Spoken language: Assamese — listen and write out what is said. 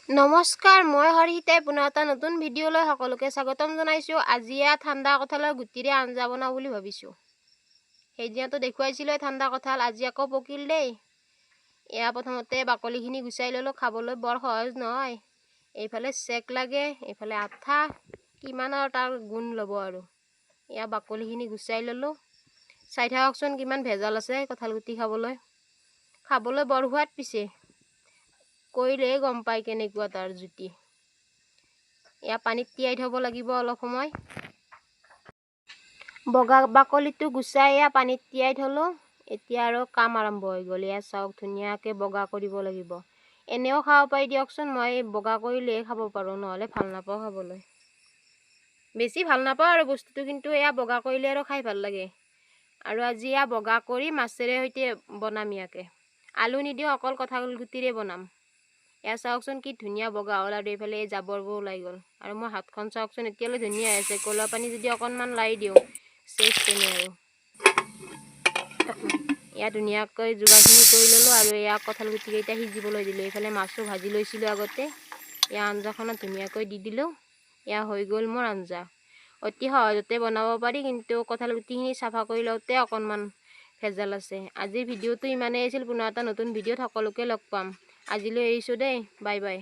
নমস্কাৰ, মই হৰিতাই পুনৰ এটা নতুন ভিডিঅ'লৈ সকলোকে স্বাগতম জনাইছোঁ। আজি ঠাণ্ডা কঁঠালৰ গুটিৰে আঞ্জা বনাওঁ বুলি ভাবিছোঁ। সেইদিনাতো দেখুৱাইছিলোঁ ঠাণ্ডা কঁঠাল, আজি আকৌ পকিল দেই। এয়া প্ৰথমতে বাকলিখিনি গুচাই ল'লোঁ, খাবলৈ বৰ সহজ নহয়। এইফালে চেক লাগে, এইফালে আঠা, কিমান আৰু তাৰ গুণ ল'ব আৰু। এয়া বাকলিখিনি গুচাই ল'লোঁ। চাই থাককচোন কিমান ভেজাল আছে কঁঠাল গুটি খাবলৈ। খাবলৈ বৰ সোৱাদ পিছে। কৰিলে গম পায় কেনেকুৱা তাৰ জুতি। এয়া পানীত তিয়াই থ'ব লাগিব অলপ সময়। বগা বাকলিটো গুচাই এয়া পানীত তিয়াই থ'লোঁ। এতিয়া আৰু কাম আৰম্ভ হৈ গ'ল। এয়া চাওক ধুনীয়াকৈ বগা কৰিব লাগিব। এনেও খাব পাৰি দিয়কচোন, মই বগা কৰিলেহে খাব পাৰোঁ, নহ'লে ভাল নাপাওঁ খাবলৈ। বেছি ভাল নাপাওঁ আৰু বস্তুটো, কিন্তু এয়া বগা কৰিলে আৰু খাই ভাল লাগে। আৰু আজি এয়া বগা কৰি মাছেৰে সৈতে বনাম ইয়াকে। আলু নিদিওঁ, অকল কঁঠাল গুটিৰে বনাম। এয়া চাওকচোন কি ধুনীয়া বগা হ'ল, আৰু এইফালে এই জাবৰবোৰ ওলাই গ'ল। আৰু মোৰ হাতখন চাওকচোন এতিয়ালৈ ধুনীয়া আছে। ক'লা পানী যদি অকণমান লাই দিওঁ চেচ তেনে আৰু। এয়া ধুনীয়াকৈ যোগাৰখিনি কৰি ল'লোঁ, আৰু এয়া কঁঠাল গুটিকেইটা সিজিবলৈ দিলোঁ। এইফালে মাছো ভাজি লৈছিলোঁ আগতে। এয়া আঞ্জাখনত ধুনীয়াকৈ দি দিলোঁ। এয়া হৈ গ'ল মোৰ আঞ্জা। অতি সহজতে বনাব পাৰি, কিন্তু কঁঠাল গুটিখিনি চাফা কৰি লওঁতে অকণমান ভেজাল আছে। আজিৰ ভিডিঅ'টো ইমানেই আছিল। পুনৰ এটা নতুন ভিডিঅ'ত সকলোকে লগ পাম। আজিলৈ এৰিছোঁ দেই, বাই বাই।